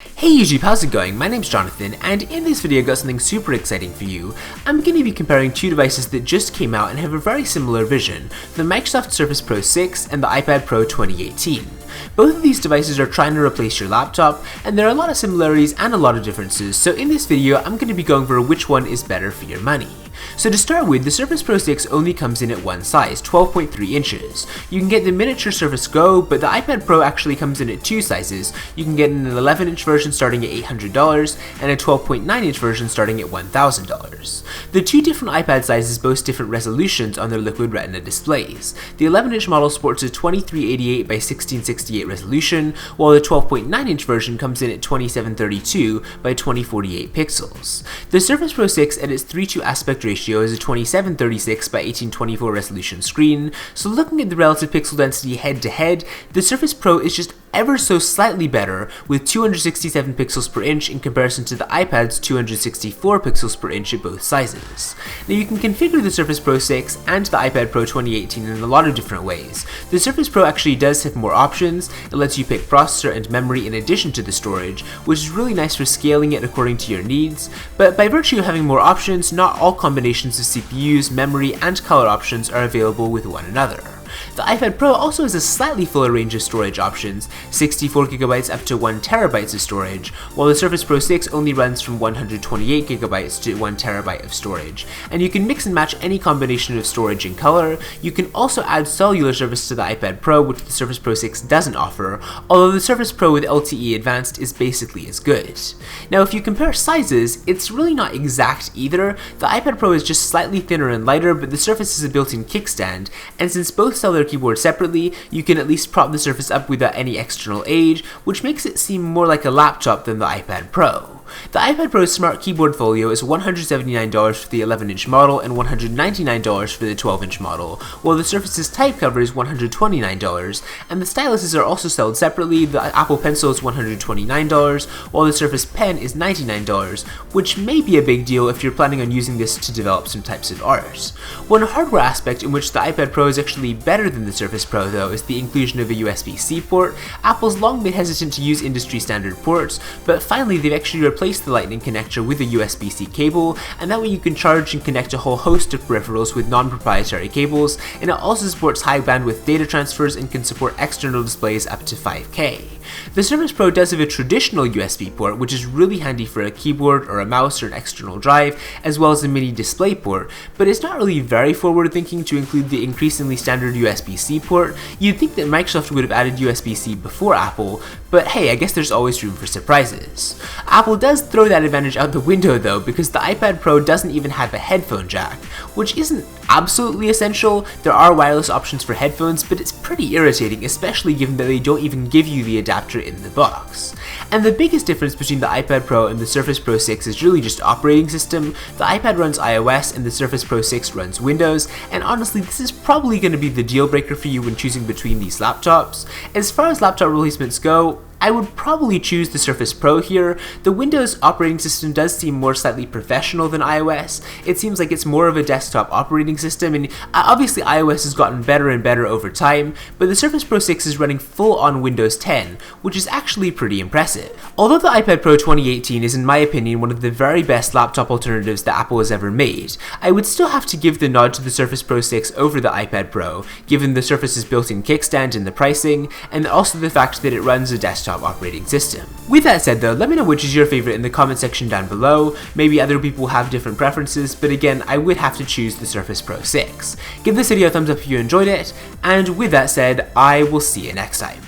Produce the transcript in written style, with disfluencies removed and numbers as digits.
Hey YouTube, how's it going? My name's Jonathan, and in this video I got something super exciting for you. I'm going to be comparing two devices that just came out and have a very similar vision, the Microsoft Surface Pro 6 and the iPad Pro 2018. Both of these devices are trying to replace your laptop, and there are a lot of similarities and a lot of differences, so in this video I'm going to be going over which one is better for your money. So to start with, the Surface Pro 6 only comes in at one size, 12.3 inches. You can get the miniature Surface Go, but the iPad Pro actually comes in at two sizes. You can get an 11-inch version starting at $800, and a 12.9-inch version starting at $1,000. The two different iPad sizes boast different resolutions on their Liquid Retina displays. The 11-inch model sports a 2388 by 1668 resolution, while the 12.9-inch version comes in at 2732 by 2048 pixels. The Surface Pro 6 at its 3:2 aspect ratio is a 2736 by 1824 resolution screen, so looking at the relative pixel density head to head, the Surface Pro is just ever so slightly better with 267 pixels per inch in comparison to the iPad's 264 pixels per inch at both sizes. Now you can configure the Surface Pro 6 and the iPad Pro 2018 in a lot of different ways. The Surface Pro actually does have more options. It lets you pick processor and memory in addition to the storage, which is really nice for scaling it according to your needs, but by virtue of having more options, not all combinations of CPUs, memory, and color options are available with one another. The iPad Pro also has a slightly fuller range of storage options, 64GB up to 1TB of storage, while the Surface Pro 6 only runs from 128GB to 1TB of storage, and you can mix and match any combination of storage and color. You can also add cellular service to the iPad Pro, which the Surface Pro 6 doesn't offer, although the Surface Pro with LTE Advanced is basically as good. Now if you compare sizes, it's really not exact either. The iPad Pro is just slightly thinner and lighter, but the Surface has a built-in kickstand, and since both sell their keyboard separately, you can at least prop the Surface up without any external aid, which makes it seem more like a laptop than the iPad Pro. The iPad Pro's Smart Keyboard Folio is $179 for the 11-inch model and $199 for the 12-inch model, while the Surface's type cover is $129, and the styluses are also sold separately. The Apple Pencil is $129, while the Surface Pen is $99, which may be a big deal if you're planning on using this to develop some types of art. One hardware aspect in which the iPad Pro is actually better than the Surface Pro, though, is the inclusion of a USB-C port. Apple's long been hesitant to use industry-standard ports, but finally they've actually replace the Lightning connector with a USB-C cable, and that way you can charge and connect a whole host of peripherals with non-proprietary cables, and it also supports high bandwidth data transfers and can support external displays up to 5K. The Surface Pro does have a traditional USB port, which is really handy for a keyboard or a mouse or an external drive, as well as a mini display port, but it's not really very forward-thinking to include the increasingly standard USB-C port. You'd think that Microsoft would have added USB-C before Apple, but hey, I guess there's always room for surprises. Apple does throw that advantage out the window though, because the iPad Pro doesn't even have a headphone jack, which isn't absolutely essential. There are wireless options for headphones, but it's pretty irritating, especially given that they don't even give you the adapter in the box. And the biggest difference between the iPad Pro and the Surface Pro 6 is really just operating system. The iPad runs iOS and the Surface Pro 6 runs Windows, and honestly this is probably going to be the deal breaker for you when choosing between these laptops. As far as laptop replacements go, I would probably choose the Surface Pro here. The Windows operating system does seem more slightly professional than iOS. It seems like it's more of a desktop operating system, and obviously iOS has gotten better and better over time, but the Surface Pro 6 is running full on Windows 10, which is actually pretty impressive. Although the iPad Pro 2018 is in my opinion one of the very best laptop alternatives that Apple has ever made, I would still have to give the nod to the Surface Pro 6 over the iPad Pro, given the Surface's built-in kickstand and the pricing, and also the fact that it runs a desktop operating system. With that said though, let me know which is your favorite in the comment section down below. Maybe other people have different preferences, but again, I would have to choose the Surface Pro 6. Give this video a thumbs up if you enjoyed it, and with that said, I will see you next time.